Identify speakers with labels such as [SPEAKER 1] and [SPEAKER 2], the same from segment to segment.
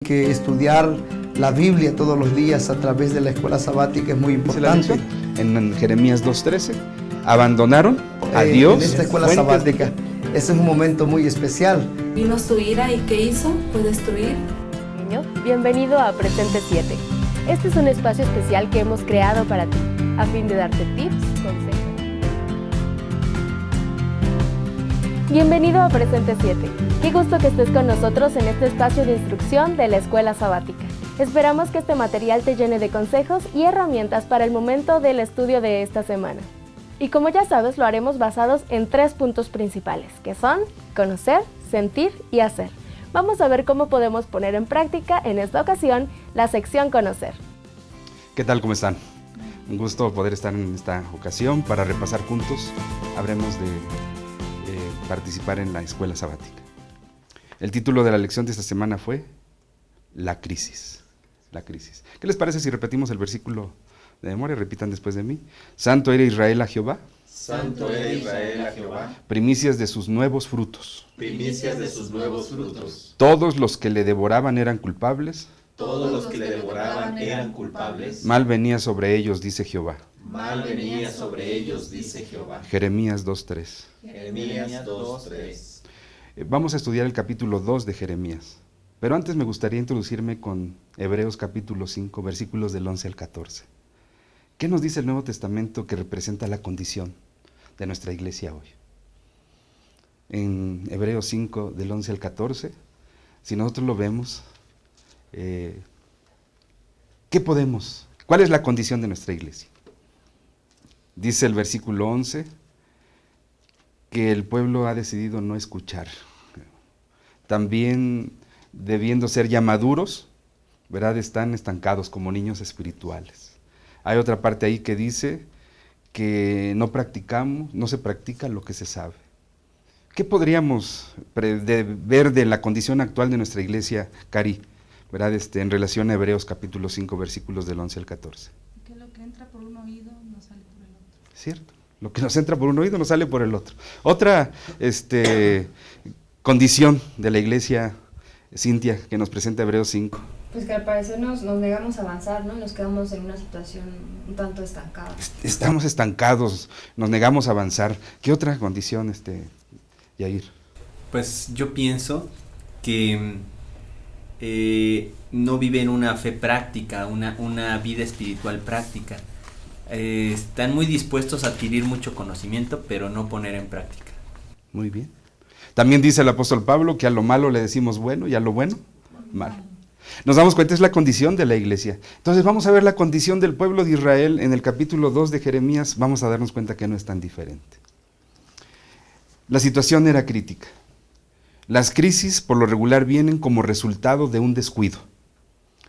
[SPEAKER 1] Que estudiar la Biblia todos los días a través de la escuela sabática es muy importante.
[SPEAKER 2] En Jeremías 2:13, abandonaron a Dios.
[SPEAKER 1] En esta escuela sabática, ese es un momento muy especial.
[SPEAKER 3] Vino su ira y ¿qué hizo? Fue destruir.
[SPEAKER 4] Bienvenido a Presente 7. Este es un espacio especial que hemos creado para ti, a fin de darte tips, consejos. Bienvenido a Presente 7. Qué gusto que estés con nosotros en este espacio de instrucción de la Escuela Sabática. Esperamos que este material te llene de consejos y herramientas para el momento del estudio de esta semana. Y como ya sabes, lo haremos basados en 3 puntos principales, que son conocer, sentir y hacer. Vamos a ver cómo podemos poner en práctica en esta ocasión la sección conocer.
[SPEAKER 2] ¿Qué tal? ¿Cómo están? Un gusto poder estar en esta ocasión para repasar juntos. Habremos de participar en la escuela sabática. El título de la lección de esta semana fue La crisis. La crisis. ¿Qué les parece si repetimos el versículo de memoria? Repitan después de mí. Santo era Israel a Jehová.
[SPEAKER 5] Santo era Israel a Jehová.
[SPEAKER 2] Primicias de sus nuevos frutos.
[SPEAKER 5] Primicias de sus nuevos frutos.
[SPEAKER 2] Todos los que le devoraban eran culpables.
[SPEAKER 5] Todos los que le devoraban eran culpables.
[SPEAKER 2] Mal venía sobre ellos, dice Jehová.
[SPEAKER 5] Mal venía sobre ellos, dice Jehová.
[SPEAKER 2] Jeremías 2:3.
[SPEAKER 5] Jeremías 2:3.
[SPEAKER 2] Vamos a estudiar el capítulo 2 de Jeremías. Pero antes me gustaría introducirme con Hebreos capítulo 5, versículos del 11 al 14. ¿Qué nos dice el Nuevo Testamento que representa la condición de nuestra iglesia hoy? En Hebreos 5, del 11 al 14, si nosotros lo vemos, ¿cuál es la condición de nuestra iglesia? Dice el versículo 11 que el pueblo ha decidido no escuchar. También, debiendo ser ya maduros, ¿verdad?, están estancados como niños espirituales. Hay otra parte ahí que dice que no se practica lo que se sabe. ¿Qué podríamos ver de la condición actual de nuestra iglesia, Cari, ¿verdad?, en relación a Hebreos capítulo 5, versículos del 11 al 14?
[SPEAKER 3] Que lo que entra por un oído no sale por el otro.
[SPEAKER 2] ¿Cierto? Lo que nos entra por un oído nos sale por el otro. Otra condición de la iglesia, Cintia, que nos presenta Hebreos 5.
[SPEAKER 6] Pues que al parecer nos negamos a avanzar, ¿no? Y nos quedamos en una situación un tanto estancada.
[SPEAKER 2] Estamos estancados, nos negamos a avanzar. ¿Qué otra condición, Yair?
[SPEAKER 7] Pues yo pienso que no viven una fe práctica, una vida espiritual práctica. Están muy dispuestos a adquirir mucho conocimiento, pero no poner en práctica.
[SPEAKER 2] Muy bien. También dice el apóstol Pablo que a lo malo le decimos bueno y a lo bueno, malo. Nos damos cuenta, es la condición de la iglesia. Entonces vamos a ver la condición del pueblo de Israel en el capítulo 2 de Jeremías. Vamos a darnos cuenta que no es tan diferente. La situación era crítica. Las crisis por lo regular vienen como resultado de un descuido.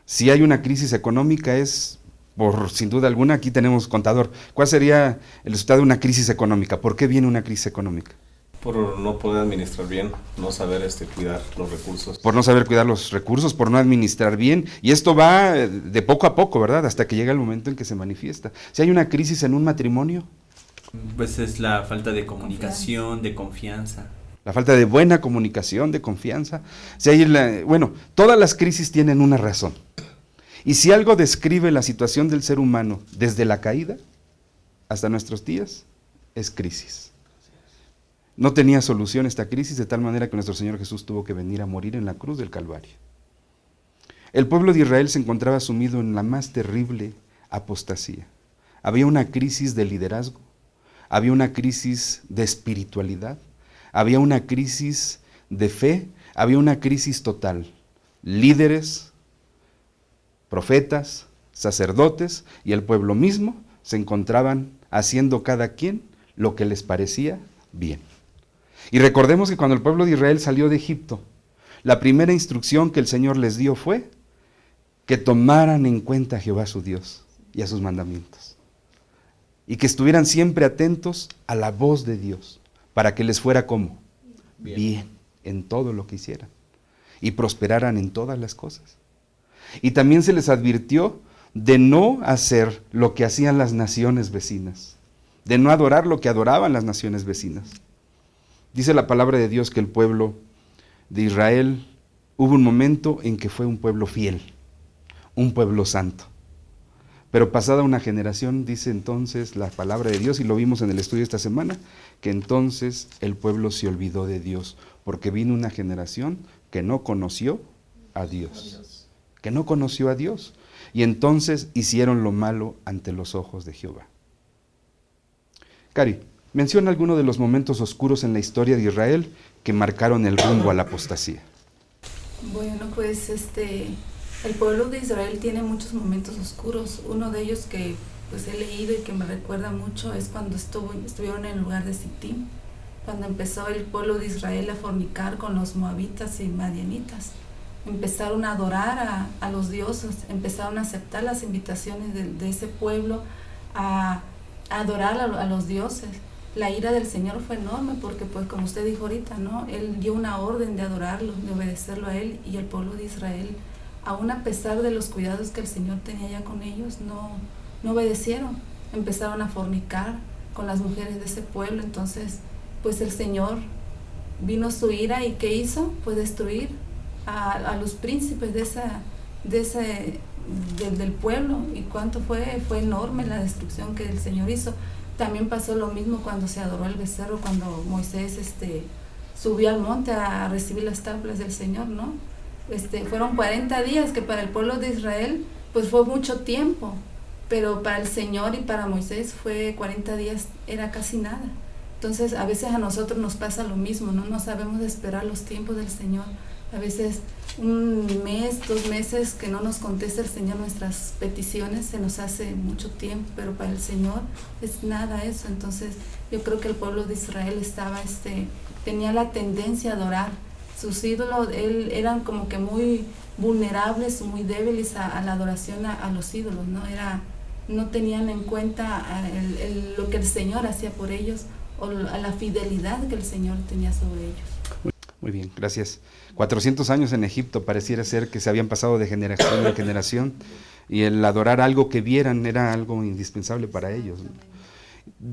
[SPEAKER 2] Si hay una crisis económica es sin duda alguna, aquí tenemos contador. ¿Cuál sería el resultado de una crisis económica? ¿Por qué viene una crisis económica?
[SPEAKER 8] Por no poder administrar bien, no saber cuidar los recursos.
[SPEAKER 2] Por no saber cuidar los recursos, por no administrar bien. Y esto va de poco a poco, ¿verdad? Hasta que llega el momento en que se manifiesta. Si hay una crisis en un matrimonio,
[SPEAKER 7] pues es la falta de comunicación, de confianza.
[SPEAKER 2] La falta de buena comunicación, de confianza. Si hay todas las crisis tienen una razón. Y si algo describe la situación del ser humano desde la caída hasta nuestros días, es crisis. No tenía solución esta crisis, de tal manera que nuestro Señor Jesús tuvo que venir a morir en la cruz del Calvario. El pueblo de Israel se encontraba sumido en la más terrible apostasía. Había una crisis de liderazgo, había una crisis de espiritualidad, había una crisis de fe, había una crisis total. Líderes, profetas, sacerdotes y el pueblo mismo se encontraban haciendo cada quien lo que les parecía bien. Y recordemos que cuando el pueblo de Israel salió de Egipto, la primera instrucción que el Señor les dio fue que tomaran en cuenta a Jehová su Dios y a sus mandamientos. Y que estuvieran siempre atentos a la voz de Dios, para que les fuera como bien en todo lo que hicieran y prosperaran en todas las cosas. Y también se les advirtió de no hacer lo que hacían las naciones vecinas, de no adorar lo que adoraban las naciones vecinas. Dice la palabra de Dios que el pueblo de Israel hubo un momento en que fue un pueblo fiel, un pueblo santo. Pero pasada una generación, dice entonces la palabra de Dios, y lo vimos en el estudio esta semana, que entonces el pueblo se olvidó de Dios, porque vino una generación que no conoció a Dios, que no conoció a Dios, y entonces hicieron lo malo ante los ojos de Jehová. Cari, menciona alguno de los momentos oscuros en la historia de Israel que marcaron el rumbo a la apostasía.
[SPEAKER 3] Bueno, pues el pueblo de Israel tiene muchos momentos oscuros. Uno de ellos que pues he leído y que me recuerda mucho es cuando estuvieron en el lugar de Sittim, cuando empezó el pueblo de Israel a fornicar con los moabitas y madianitas. Empezaron a adorar a los dioses, empezaron a aceptar las invitaciones de ese pueblo a adorar a los dioses. La ira del Señor fue enorme porque, pues como usted dijo ahorita, ¿no? Él dio una orden de adorarlo, de obedecerlo a Él, y el pueblo de Israel, aún a pesar de los cuidados que el Señor tenía ya con ellos, no obedecieron. Empezaron a fornicar con las mujeres de ese pueblo. Entonces, pues el Señor vino su ira, y ¿qué hizo? Pues destruir a los príncipes del pueblo. ¿Y cuánto fue? Fue enorme la destrucción que el Señor hizo. También pasó lo mismo cuando se adoró al becerro, cuando Moisés subió al monte a recibir las tablas del Señor, ¿no? Fueron 40 días, que para el pueblo de Israel pues fue mucho tiempo, pero para el Señor y para Moisés fue 40 días, era casi nada. Entonces a veces a nosotros nos pasa lo mismo, no sabemos esperar los tiempos del Señor. A veces un mes, 2 meses que no nos contesta el Señor nuestras peticiones, se nos hace mucho tiempo, pero para el Señor es nada eso. Entonces yo creo que el pueblo de Israel tenía la tendencia a adorar sus ídolos. Eran como que muy vulnerables, muy débiles a la adoración a los ídolos, ¿no? No tenían en cuenta lo que el Señor hacía por ellos, o a la fidelidad que el Señor tenía sobre ellos.
[SPEAKER 2] Muy bien, gracias. 400 años en Egipto pareciera ser que se habían pasado de generación en generación, y el adorar algo que vieran era algo indispensable para ellos, ¿no?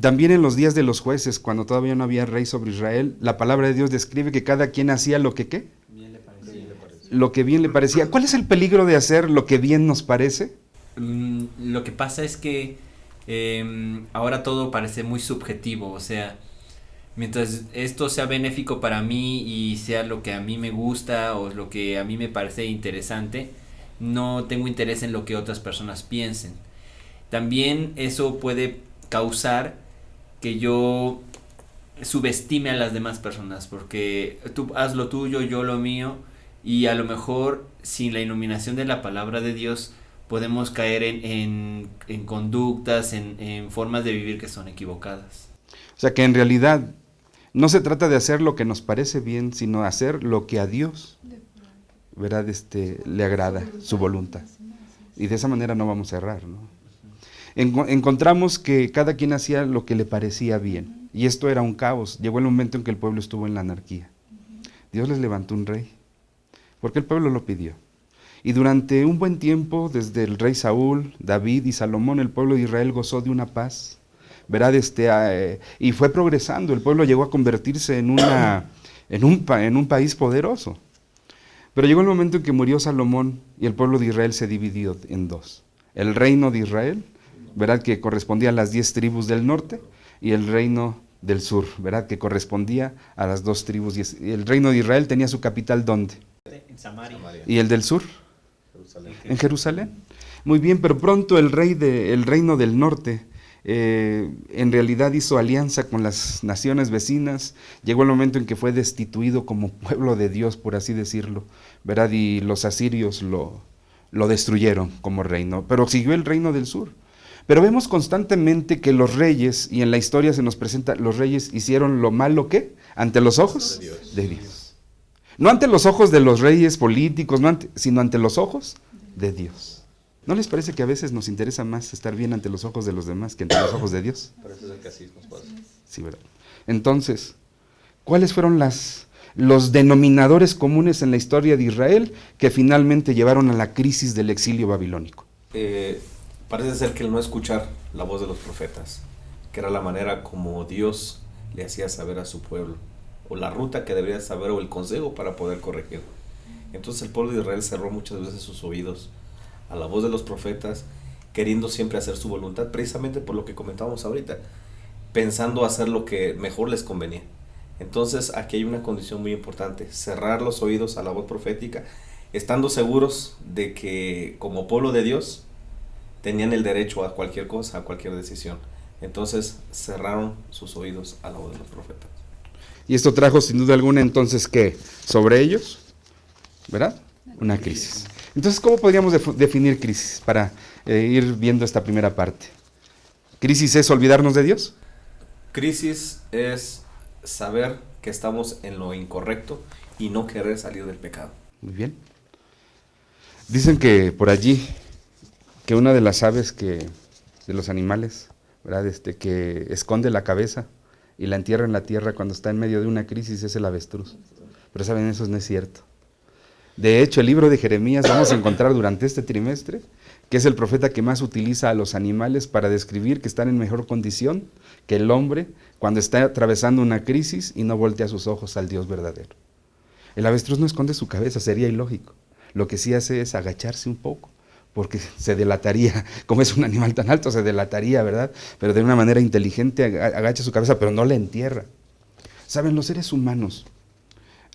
[SPEAKER 2] También en los días de los jueces, cuando todavía no había rey sobre Israel, la palabra de Dios describe que cada quien hacía lo que ¿qué?
[SPEAKER 7] Bien le parecía.
[SPEAKER 2] Lo que bien le parecía. ¿Cuál es el peligro de hacer lo que bien nos parece?
[SPEAKER 7] Lo que pasa es que ahora todo parece muy subjetivo, o sea, mientras esto sea benéfico para mí y sea lo que a mí me gusta o lo que a mí me parece interesante, no tengo interés en lo que otras personas piensen. También eso puede causar que yo subestime a las demás personas, porque tú haz lo tuyo, yo lo mío, y a lo mejor sin la iluminación de la palabra de Dios podemos caer en conductas, en formas de vivir que son equivocadas.
[SPEAKER 2] O sea que en realidad no se trata de hacer lo que nos parece bien, sino hacer lo que a Dios, ¿verdad? Le agrada, su voluntad. Y de esa manera no vamos a errar, ¿no? Encontramos que cada quien hacía lo que le parecía bien, y esto era un caos. Llegó el momento en que el pueblo estuvo en la anarquía. Dios les levantó un rey, porque el pueblo lo pidió. Y durante un buen tiempo, desde el rey Saúl, David y Salomón, el pueblo de Israel gozó de una paz, ¿verdad? Y fue progresando. El pueblo llegó a convertirse en un país poderoso. Pero llegó el momento en que murió Salomón y el pueblo de Israel se dividió en dos. El reino de Israel, ¿verdad?, que correspondía a las 10 tribus del norte, y el reino del sur, ¿verdad?, que correspondía a las 2 tribus. Y el reino de Israel tenía su capital, ¿dónde?
[SPEAKER 7] En Samaria.
[SPEAKER 2] ¿Y el del sur?
[SPEAKER 8] Jerusalén.
[SPEAKER 2] En Jerusalén. Muy bien, pero pronto el reino del norte en realidad hizo alianza con las naciones vecinas. Llegó el momento en que fue destituido como pueblo de Dios, por así decirlo, ¿verdad? Y los asirios lo destruyeron como reino, pero siguió el reino del sur. Pero vemos constantemente que los reyes, y en la historia se nos presenta, los reyes hicieron lo malo, ¿qué? Ante los ojos de Dios. No ante los ojos de los reyes políticos, sino ante los ojos de Dios. ¿No les parece que a veces nos interesa más estar bien ante los ojos de los demás que ante los ojos de Dios?
[SPEAKER 8] Pero eso es el que así nos pasa.
[SPEAKER 2] Sí, ¿verdad? Entonces, ¿cuáles fueron los denominadores comunes en la historia de Israel que finalmente llevaron a la crisis del exilio babilónico?
[SPEAKER 8] Parece ser que el no escuchar la voz de los profetas, que era la manera como Dios le hacía saber a su pueblo, o la ruta que debería saber, o el consejo para poder corregir. Entonces el pueblo de Israel cerró muchas veces sus oídos a la voz de los profetas, queriendo siempre hacer su voluntad, precisamente por lo que comentábamos ahorita, pensando hacer lo que mejor les convenía. Entonces aquí hay una condición muy importante: cerrar los oídos a la voz profética, estando seguros de que como pueblo de Dios tenían el derecho a cualquier cosa, a cualquier decisión. Entonces cerraron sus oídos a la voz de los profetas.
[SPEAKER 2] Y esto trajo sin duda alguna entonces, ¿qué? Sobre ellos, ¿verdad? Una crisis. Entonces, ¿cómo podríamos definir crisis para ir viendo esta primera parte? ¿Crisis es olvidarnos de Dios?
[SPEAKER 8] Crisis es saber que estamos en lo incorrecto y no querer salir del pecado.
[SPEAKER 2] Muy bien. Dicen que por allí, que una de las aves de los animales, ¿verdad? Que esconde la cabeza y la entierra en la tierra cuando está en medio de una crisis es el avestruz. Pero saben, eso no es cierto. De hecho, el libro de Jeremías vamos a encontrar durante este trimestre que es el profeta que más utiliza a los animales para describir que están en mejor condición que el hombre cuando está atravesando una crisis y no voltea sus ojos al Dios verdadero. El avestruz no esconde su cabeza, sería ilógico. Lo que sí hace es agacharse un poco, porque se delataría, como es un animal tan alto, se delataría, ¿verdad? Pero de una manera inteligente agacha su cabeza, pero no la entierra. Saben, los seres humanos,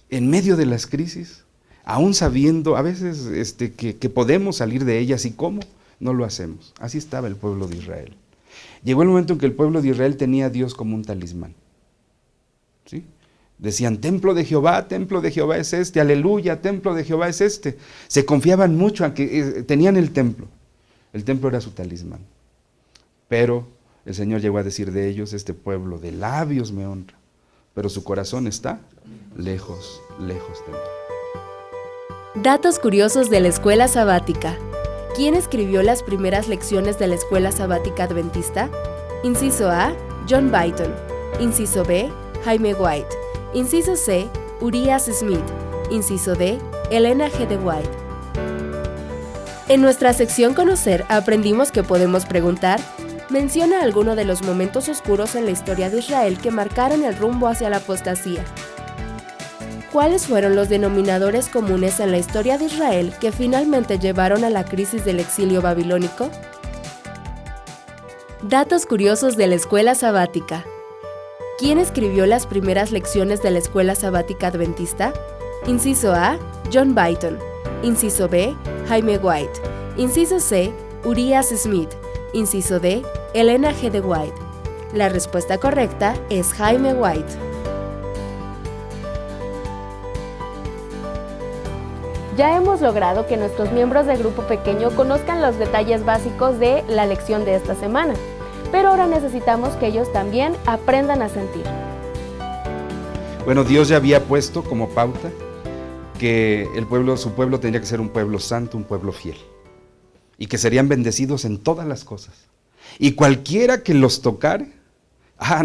[SPEAKER 2] en medio de las crisis, aún sabiendo a veces que podemos salir de ellas, y cómo, no lo hacemos. Así estaba el pueblo de Israel. Llegó el momento en que el pueblo de Israel tenía a Dios como un talismán. ¿Sí? Decían, templo de Jehová es este, aleluya, templo de Jehová es este. Se confiaban mucho a que tenían el templo era su talismán. Pero el Señor llegó a decir de ellos, este pueblo de labios me honra, pero su corazón está lejos, lejos de mí.
[SPEAKER 4] Datos curiosos de la escuela sabática. ¿Quién escribió las primeras lecciones de la escuela sabática adventista? Inciso A, John Byton. Inciso B, Jaime White. Inciso C, Urias Smith. Inciso D, Elena G. de White. En nuestra sección Conocer aprendimos que podemos preguntar: menciona alguno de los momentos oscuros en la historia de Israel que marcaron el rumbo hacia la apostasía. ¿Cuáles fueron los denominadores comunes en la historia de Israel que finalmente llevaron a la crisis del exilio babilónico? Datos curiosos de la escuela sabática. ¿Quién escribió las primeras lecciones de la escuela sabática adventista? Inciso A, John Byton. Inciso B, Jaime White. Inciso C, Urias Smith. Inciso D, Elena G. de White. La respuesta correcta es Jaime White. Ya hemos logrado que nuestros miembros de grupo pequeño conozcan los detalles básicos de la lección de esta semana, pero ahora necesitamos que ellos también aprendan a sentir.
[SPEAKER 2] Bueno, Dios ya había puesto como pauta que su pueblo tendría que ser un pueblo santo, un pueblo fiel, y que serían bendecidos en todas las cosas. Y cualquiera que los tocare,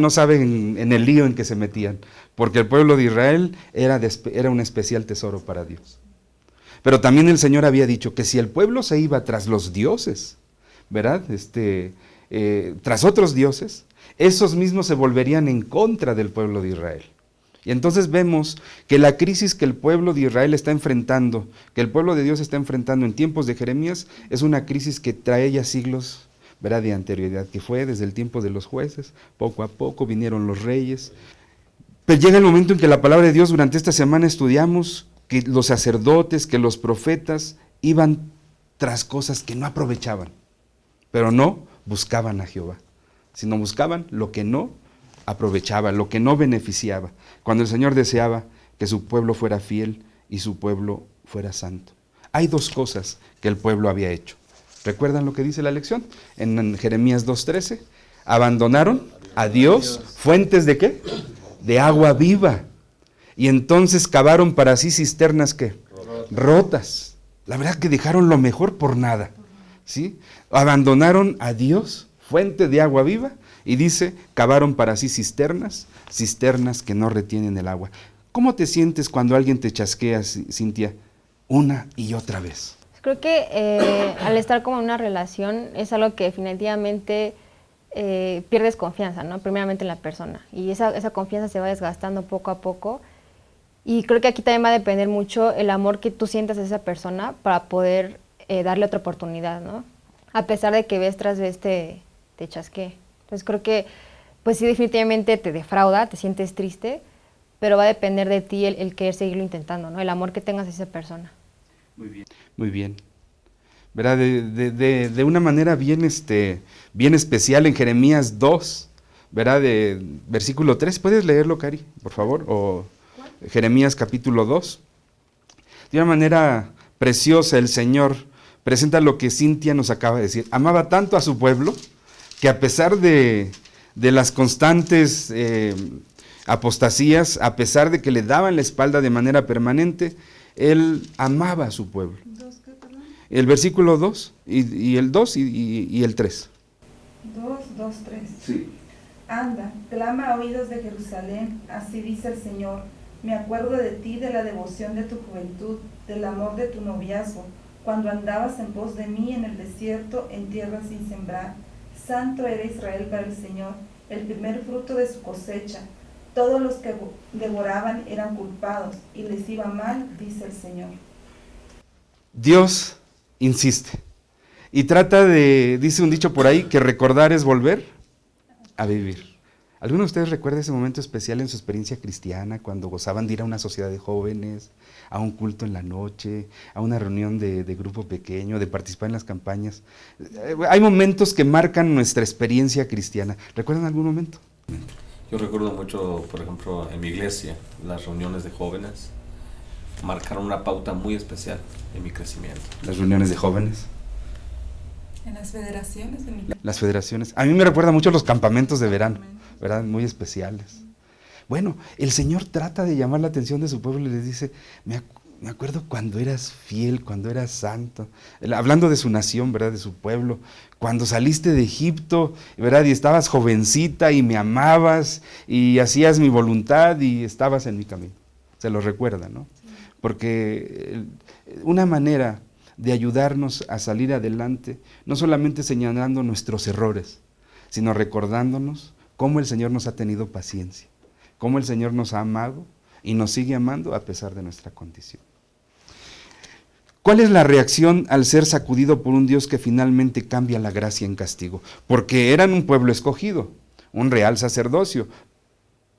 [SPEAKER 2] no saben en el lío en que se metían, porque el pueblo de Israel era un especial tesoro para Dios. Pero también el Señor había dicho que si el pueblo se iba tras los dioses, ¿verdad? Tras otros dioses, esos mismos se volverían en contra del pueblo de Israel. Y entonces vemos que la crisis que el pueblo de Israel está enfrentando, que el pueblo de Dios está enfrentando en tiempos de Jeremías, es una crisis que trae ya siglos, ¿verdad?, de anterioridad, que fue desde el tiempo de los jueces, poco a poco vinieron los reyes. Pero llega el momento en que la palabra de Dios, durante esta semana estudiamos que los sacerdotes, que los profetas iban tras cosas que no aprovechaban, pero no buscaban a Jehová, sino buscaban lo que no aprovechaba, lo que no beneficiaba, cuando el Señor deseaba que su pueblo fuera fiel y su pueblo fuera santo. Hay dos cosas que el pueblo había hecho. ¿Recuerdan lo que dice la lección? En Jeremías 2:13, abandonaron a Dios, fuentes ¿de qué? De agua viva. Y entonces cavaron para sí cisternas ¿qué? Rotas. La verdad que dejaron lo mejor por nada, ¿sí? Abandonaron a Dios, fuente de agua viva, y dice, cavaron para sí cisternas que no retienen el agua. ¿Cómo te sientes cuando alguien te chasquea, Cintia, una y otra vez?
[SPEAKER 6] Creo que al estar como en una relación es algo que definitivamente pierdes confianza, ¿no? Primeramente en la persona. Y esa confianza se va desgastando poco a poco. Y creo que aquí también va a depender mucho el amor que tú sientas a esa persona para poder darle otra oportunidad, ¿no? A pesar de que vez tras vez te chasquee. Entonces creo que, pues sí, definitivamente te defrauda, te sientes triste, pero va a depender de ti el querer seguirlo intentando, ¿no? El amor que tengas a esa persona.
[SPEAKER 2] Muy bien. Muy bien. ¿Verdad? De una manera bien especial en Jeremías 2, ¿verdad? De versículo 3. ¿Puedes leerlo, Cari, por favor? O Jeremías capítulo 2. De una manera preciosa el Señor presenta lo que Cintia nos acaba de decir. Amaba tanto a su pueblo que a pesar de las constantes apostasías, a pesar de que le daban la espalda de manera permanente, Él amaba a su pueblo. El versículo 2, y el 2 y el 3.
[SPEAKER 9] 2, 3.
[SPEAKER 2] Sí.
[SPEAKER 9] Anda, clama a oídos de Jerusalén, así dice el Señor. Me acuerdo de ti, de la devoción de tu juventud, del amor de tu noviazgo, cuando andabas en pos de mí en el desierto, en tierra sin sembrar. Santo era Israel para el Señor, el primer fruto de su cosecha. Todos los que devoraban eran culpados, y les iba mal, dice el Señor.
[SPEAKER 2] Dios insiste y trata dice un dicho por ahí, que recordar es volver a vivir. ¿Alguno de ustedes recuerda ese momento especial en su experiencia cristiana, cuando gozaban de ir a una sociedad de jóvenes, a un culto en la noche, a una reunión de grupo pequeño, de participar en las campañas? Hay momentos que marcan nuestra experiencia cristiana. ¿Recuerdan algún momento?
[SPEAKER 8] Yo recuerdo mucho, por ejemplo, en mi iglesia, las reuniones de jóvenes marcaron una pauta muy especial en mi crecimiento.
[SPEAKER 2] Las reuniones de jóvenes.
[SPEAKER 3] En las federaciones.
[SPEAKER 2] Las federaciones. A mí me recuerda mucho los campamentos de verano, ¿verdad? Muy especiales. Bueno, el Señor trata de llamar la atención de su pueblo y les dice, me acuerdo cuando eras fiel, cuando eras santo, hablando de su nación, ¿verdad? De su pueblo, cuando saliste de Egipto, ¿verdad? Y estabas jovencita y me amabas y hacías mi voluntad y estabas en mi camino. Se lo recuerda, ¿no? Sí. Porque una manera de ayudarnos a salir adelante, no solamente señalando nuestros errores, sino recordándonos cómo el Señor nos ha tenido paciencia, cómo el Señor nos ha amado y nos sigue amando a pesar de nuestra condición. ¿Cuál es la reacción al ser sacudido por un Dios que finalmente cambia la gracia en castigo? Porque eran un pueblo escogido, un real sacerdocio.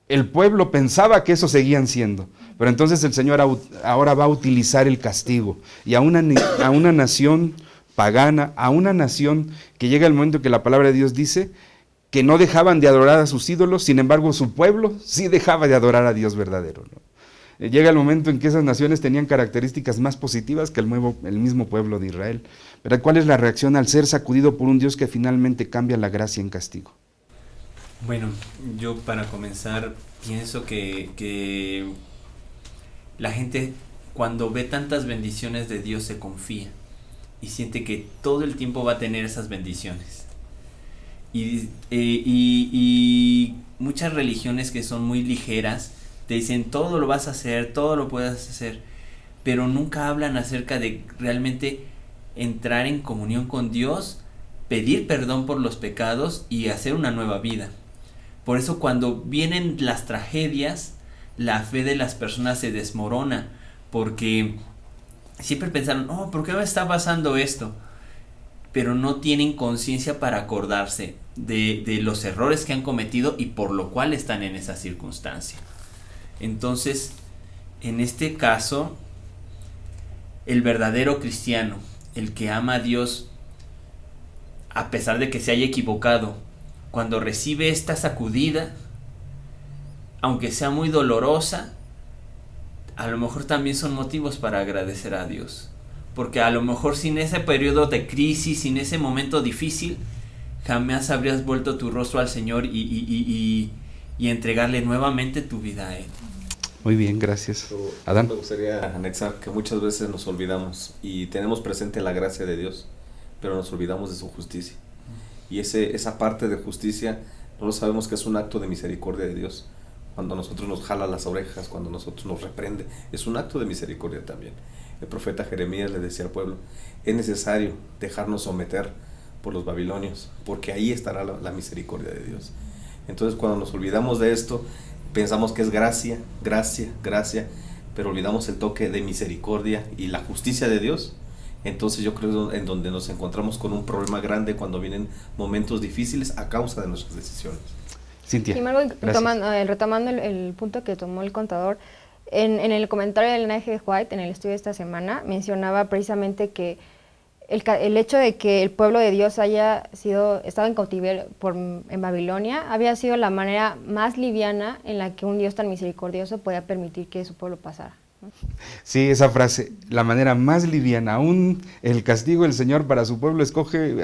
[SPEAKER 2] El pueblo pensaba que eso seguían siendo, pero entonces el Señor ahora va a utilizar el castigo. Y a una nación pagana, a una nación que llega el momento que la palabra de Dios dice que no dejaban de adorar a sus ídolos, sin embargo su pueblo sí dejaba de adorar a Dios verdadero, ¿no? Llega el momento en que esas naciones tenían características más positivas que el mismo pueblo de Israel. Pero ¿cuál es la reacción al ser sacudido por un Dios que finalmente cambia la gracia en castigo?
[SPEAKER 7] Bueno, yo para comenzar pienso que la gente cuando ve tantas bendiciones de Dios se confía y siente que todo el tiempo va a tener esas bendiciones. Y muchas religiones que son muy ligeras te dicen todo lo vas a hacer, todo lo puedes hacer, pero nunca hablan acerca de realmente entrar en comunión con Dios, pedir perdón por los pecados y hacer una nueva vida. Por eso cuando vienen las tragedias, la fe de las personas se desmorona, porque siempre pensaron, oh, ¿por qué me está pasando esto? Pero no tienen conciencia para acordarse de los errores que han cometido y por lo cual están en esa circunstancia. Entonces, en este caso, el verdadero cristiano, el que ama a Dios, a pesar de que se haya equivocado, cuando recibe esta sacudida, aunque sea muy dolorosa, a lo mejor también son motivos para agradecer a Dios. Porque a lo mejor sin ese periodo de crisis, sin ese momento difícil, jamás habrías vuelto tu rostro al Señor y entregarle nuevamente tu vida a Él.
[SPEAKER 2] Muy bien, gracias. Adán.
[SPEAKER 8] Me gustaría anexar que muchas veces nos olvidamos y tenemos presente la gracia de Dios, pero nos olvidamos de su justicia. Y esa parte de justicia no lo sabemos que es un acto de misericordia de Dios. Cuando nosotros nos jala las orejas, cuando nosotros nos reprende, es un acto de misericordia también. El profeta Jeremías le decía al pueblo, es necesario dejarnos someter por los babilonios, porque ahí estará la misericordia de Dios. Entonces cuando nos olvidamos de esto, pensamos que es gracia, gracia, gracia, pero olvidamos el toque de misericordia y la justicia de Dios, entonces yo creo en donde nos encontramos con un problema grande cuando vienen momentos difíciles a causa de nuestras decisiones.
[SPEAKER 2] Cintia.
[SPEAKER 6] Sin embargo, retomando el punto que tomó el contador, en el comentario del N.G. White, en el estudio de esta semana, mencionaba precisamente que el hecho de que el pueblo de Dios estado en cautiverio en Babilonia había sido la manera más liviana en la que un Dios tan misericordioso podía permitir que su pueblo pasara, ¿no?
[SPEAKER 2] Sí, esa frase, la manera más liviana, aún el castigo del Señor para su pueblo escoge,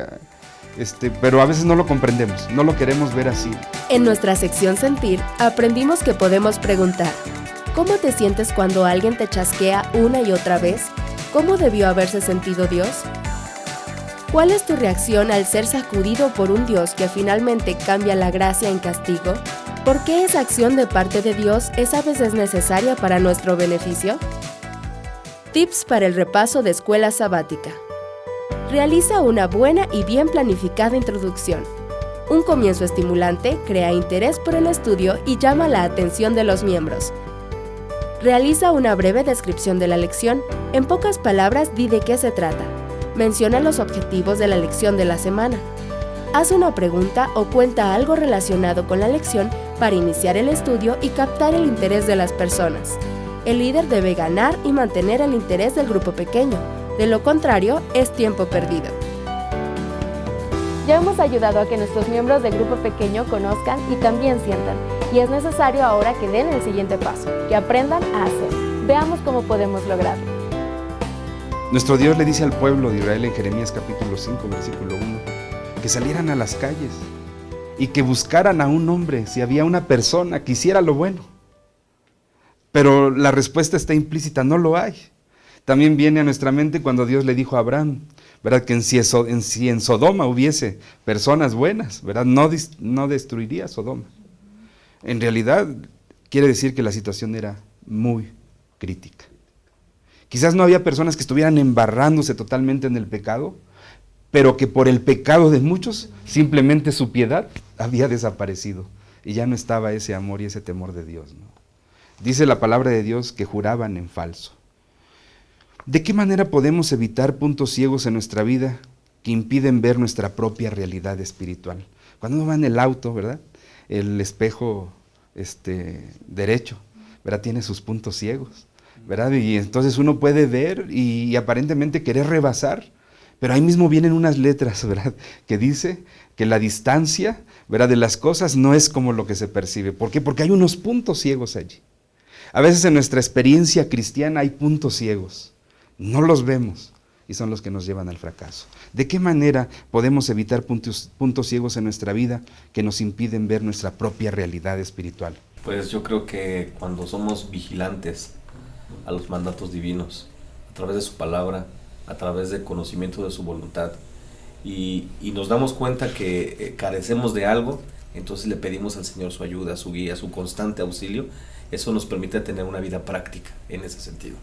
[SPEAKER 2] pero a veces no lo comprendemos, no lo queremos ver así.
[SPEAKER 4] En nuestra sección Sentir, aprendimos que podemos preguntar: ¿cómo te sientes cuando alguien te chasquea una y otra vez? ¿Cómo debió haberse sentido Dios? ¿Cuál es tu reacción al ser sacudido por un Dios que finalmente cambia la gracia en castigo? ¿Por qué esa acción de parte de Dios es a veces necesaria para nuestro beneficio? Tips para el repaso de escuela sabática. Realiza una buena y bien planificada introducción. Un comienzo estimulante crea interés por el estudio y llama la atención de los miembros. Realiza una breve descripción de la lección. En pocas palabras, di de qué se trata. Menciona los objetivos de la lección de la semana. Haz una pregunta o cuenta algo relacionado con la lección para iniciar el estudio y captar el interés de las personas. El líder debe ganar y mantener el interés del grupo pequeño. De lo contrario, es tiempo perdido. Ya hemos ayudado a que nuestros miembros del grupo pequeño conozcan y también sientan. Y es necesario ahora que den el siguiente paso, que aprendan a hacer. Veamos cómo podemos lograrlo.
[SPEAKER 2] Nuestro Dios le dice al pueblo de Israel en Jeremías capítulo 5, versículo 1, que salieran a las calles y que buscaran a un hombre, si había una persona que hiciera lo bueno. Pero la respuesta está implícita, no lo hay. También viene a nuestra mente cuando Dios le dijo a Abraham, ¿verdad? Que si en Sodoma hubiese personas buenas, ¿verdad? No destruiría Sodoma. En realidad, quiere decir que la situación era muy crítica. Quizás no había personas que estuvieran embarrándose totalmente en el pecado, pero que por el pecado de muchos, simplemente su piedad había desaparecido y ya no estaba ese amor y ese temor de Dios, ¿no? Dice la palabra de Dios que juraban en falso. ¿De qué manera podemos evitar puntos ciegos en nuestra vida que impiden ver nuestra propia realidad espiritual? Cuando uno va en el auto, ¿verdad? El espejo derecho, ¿verdad? Tiene sus puntos ciegos, ¿verdad? Y entonces uno puede ver y aparentemente querer rebasar, pero ahí mismo vienen unas letras, ¿verdad? Que dice que la distancia, ¿verdad? De las cosas no es como lo que se percibe. ¿Por qué? Porque hay unos puntos ciegos allí. A veces en nuestra experiencia cristiana hay puntos ciegos, no los vemos y son los que nos llevan al fracaso. ¿De qué manera podemos evitar puntos ciegos en nuestra vida que nos impiden ver nuestra propia realidad espiritual?
[SPEAKER 8] Pues yo creo que cuando somos vigilantes a los mandatos divinos, a través de su palabra, a través del conocimiento de su voluntad, y nos damos cuenta que carecemos de algo, entonces le pedimos al Señor su ayuda, su guía, su constante auxilio. Eso nos permite tener una vida práctica en ese sentido.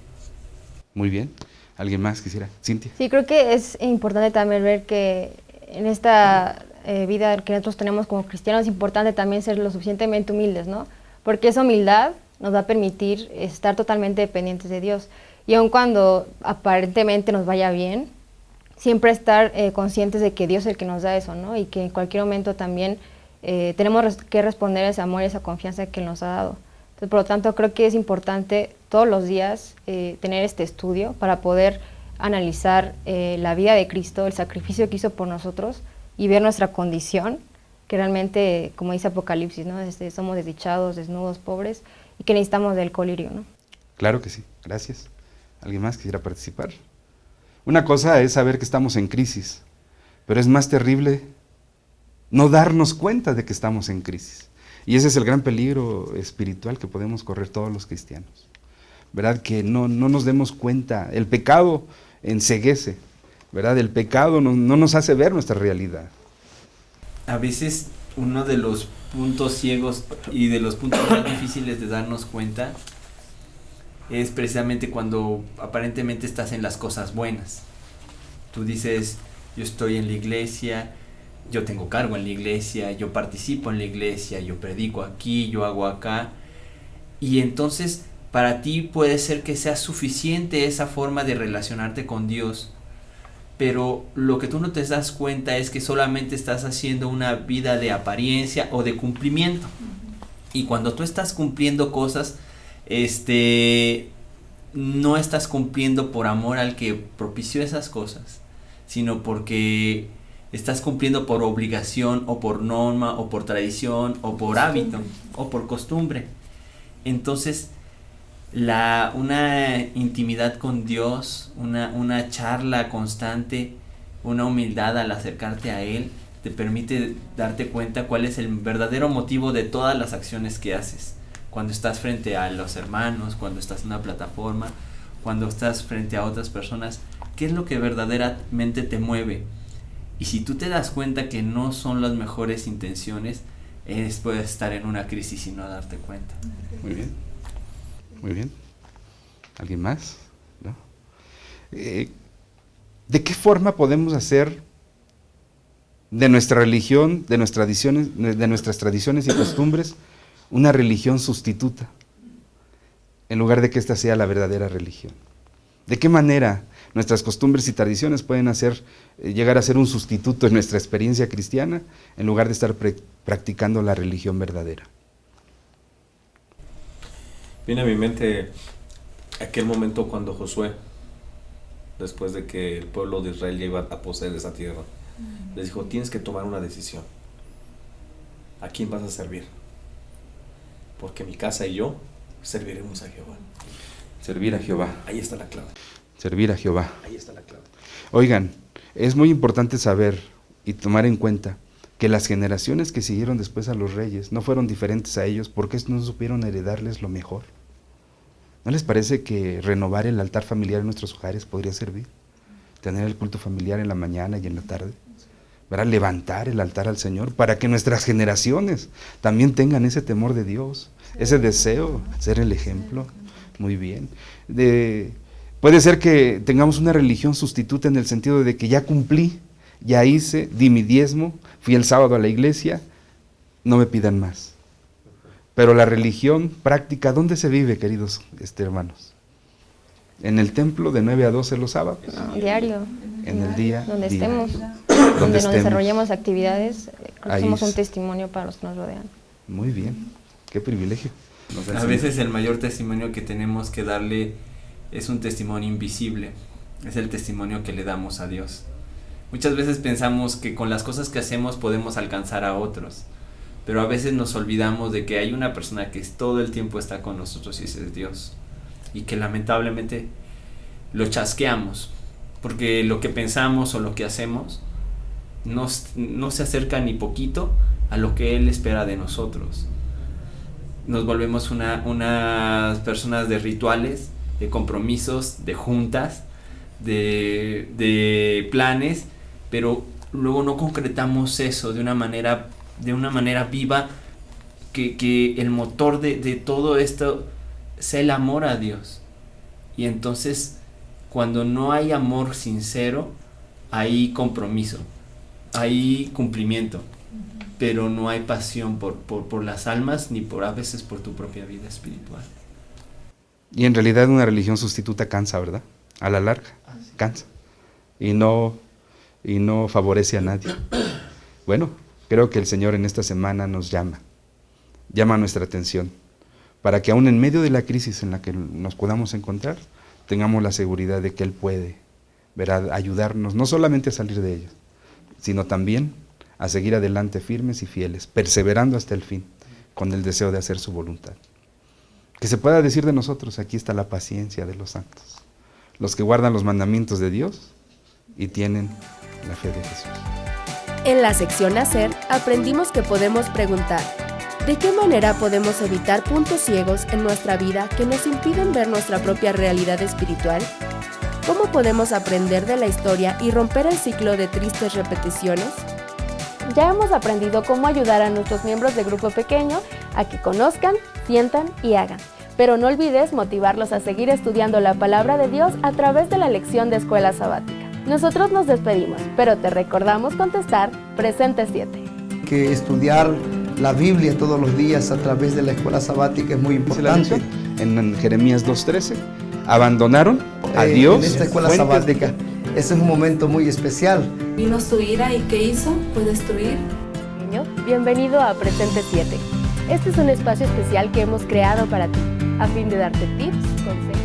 [SPEAKER 2] Muy bien. ¿Alguien más quisiera? Cintia.
[SPEAKER 6] Sí, creo que es importante también ver que en esta vida que nosotros tenemos como cristianos es importante también ser lo suficientemente humildes, ¿no? Porque esa humildad nos va a permitir estar totalmente dependientes de Dios. Y aun cuando aparentemente nos vaya bien, siempre estar conscientes de que Dios es el que nos da eso, ¿no? Y que en cualquier momento también tenemos que responder a ese amor y esa confianza que Él nos ha dado. Entonces, por lo tanto, creo que es importante todos los días tener este estudio para poder analizar la vida de Cristo, el sacrificio que hizo por nosotros y ver nuestra condición, que realmente, como dice Apocalipsis, ¿no? Somos desdichados, desnudos, pobres y que necesitamos del colirio, ¿no?
[SPEAKER 2] Claro que sí, gracias. ¿Alguien más quisiera participar? Una cosa es saber que estamos en crisis, pero es más terrible no darnos cuenta de que estamos en crisis. Y ese es el gran peligro espiritual que podemos correr todos los cristianos, ¿verdad? Que no nos demos cuenta. El pecado enceguece, ¿verdad? El pecado no nos hace ver nuestra realidad.
[SPEAKER 7] A veces uno de los puntos ciegos y de los puntos más difíciles de darnos cuenta es precisamente cuando aparentemente estás en las cosas buenas. Tú dices, yo estoy en la iglesia, yo tengo cargo en la iglesia, yo participo en la iglesia, yo predico aquí, yo hago acá. Y entonces para ti puede ser que sea suficiente esa forma de relacionarte con Dios, pero lo que tú no te das cuenta es que solamente estás haciendo una vida de apariencia o de cumplimiento. Y cuando tú estás cumpliendo cosas, no estás cumpliendo por amor al que propició esas cosas, sino porque estás cumpliendo por obligación o por norma o por tradición o por hábito o por costumbre. Entonces, una intimidad con Dios, una charla constante, una humildad al acercarte a Él, te permite darte cuenta cuál es el verdadero motivo de todas las acciones que haces. Cuando estás frente a los hermanos, cuando estás en una plataforma, cuando estás frente a otras personas, ¿qué es lo que verdaderamente te mueve? Y si tú te das cuenta que no son las mejores intenciones, puedes estar en una crisis y no darte cuenta.
[SPEAKER 2] Muy bien. Muy bien. ¿Alguien más? ¿No? ¿De qué forma podemos hacer de nuestra religión, de nuestras tradiciones y costumbres, una religión sustituta, en lugar de que esta sea la verdadera religión? ¿De qué manera nuestras costumbres y tradiciones pueden llegar a ser un sustituto en nuestra experiencia cristiana, en lugar de estar practicando la religión verdadera?
[SPEAKER 8] Viene a mi mente aquel momento cuando Josué, después de que el pueblo de Israel ya iba a poseer esa tierra, les dijo: tienes que tomar una decisión. ¿A quién vas a servir? Porque mi casa y yo serviremos a Jehová.
[SPEAKER 2] Servir a Jehová.
[SPEAKER 8] Ahí está la clave.
[SPEAKER 2] Servir a Jehová.
[SPEAKER 8] Ahí está la clave.
[SPEAKER 2] Oigan, es muy importante saber y tomar en cuenta que las generaciones que siguieron después a los reyes no fueron diferentes a ellos porque no supieron heredarles lo mejor. ¿No les parece que renovar el altar familiar en nuestros hogares podría servir? Tener el culto familiar en la mañana y en la tarde, ¿verdad? Levantar el altar al Señor para que nuestras generaciones también tengan ese temor de Dios, ese deseo, ser el ejemplo. Muy bien. Puede ser que tengamos una religión sustituta en el sentido de que ya cumplí, ya hice, di mi diezmo, fui el sábado a la iglesia, no me pidan más. Pero la religión práctica, ¿dónde se vive, queridos hermanos? En el templo de 9 a 12 los sábados.
[SPEAKER 6] Diario.
[SPEAKER 2] En el día.
[SPEAKER 6] Donde
[SPEAKER 2] día.
[SPEAKER 6] estemos.
[SPEAKER 2] Donde
[SPEAKER 6] Donde nos
[SPEAKER 2] estemos.
[SPEAKER 6] desarrollemos actividades,
[SPEAKER 2] Ahí
[SPEAKER 6] somos un
[SPEAKER 2] es.
[SPEAKER 6] testimonio para los que nos rodean.
[SPEAKER 2] Muy bien. Qué privilegio. Nos da el
[SPEAKER 7] A
[SPEAKER 2] Señor.
[SPEAKER 7] veces el mayor testimonio que tenemos que darle es un testimonio invisible, es el testimonio que le damos a Dios. Muchas veces pensamos que con las cosas que hacemos podemos alcanzar a otros, pero a veces nos olvidamos de que hay una persona que todo el tiempo está con nosotros y ese es Dios, y que lamentablemente lo chasqueamos, porque lo que pensamos o lo que hacemos no se acerca ni poquito a lo que Él espera de nosotros. Nos volvemos unas personas de rituales, de compromisos, de juntas, de planes, pero luego no concretamos eso de una manera viva, que el motor de todo esto sea el amor a Dios. Y entonces, cuando no hay amor sincero, hay compromiso, hay cumplimiento, pero no hay pasión por las almas, ni a veces por tu propia vida espiritual.
[SPEAKER 2] Y en realidad una religión sustituta cansa, ¿verdad? A la larga, cansa. Y no favorece a nadie. Bueno, creo que el Señor en esta semana nos llama nuestra atención, para que aún en medio de la crisis en la que nos podamos encontrar, tengamos la seguridad de que Él puede, ¿verdad?, ayudarnos, no solamente a salir de ello, sino también a seguir adelante firmes y fieles, perseverando hasta el fin, con el deseo de hacer su voluntad. Que se pueda decir de nosotros: aquí está la paciencia de los santos, los que guardan los mandamientos de Dios y tienen la fe de Jesús.
[SPEAKER 4] En la sección Hacer, aprendimos que podemos preguntar: ¿de qué manera podemos evitar puntos ciegos en nuestra vida que nos impiden ver nuestra propia realidad espiritual? ¿Cómo podemos aprender de la historia y romper el ciclo de tristes repeticiones? Ya hemos aprendido cómo ayudar a nuestros miembros de grupo pequeño a que conozcan, sientan y hagan. Pero no olvides motivarlos a seguir estudiando la palabra de Dios a través de la lección de Escuela Sabática. Nosotros nos despedimos, pero te recordamos contestar Presente 7.
[SPEAKER 1] Que estudiar la Biblia todos los días a través de la Escuela Sabática es muy importante.
[SPEAKER 2] en Jeremías 2:13, abandonaron a Dios.
[SPEAKER 1] En esta escuela
[SPEAKER 2] fuente-
[SPEAKER 1] sabática, ese es un momento muy especial.
[SPEAKER 3] Vino su ira y ¿qué hizo? Fue destruir.
[SPEAKER 4] Niño, bienvenido a Presente 7. Este es un espacio especial que hemos creado para ti, a fin de darte tips, consejos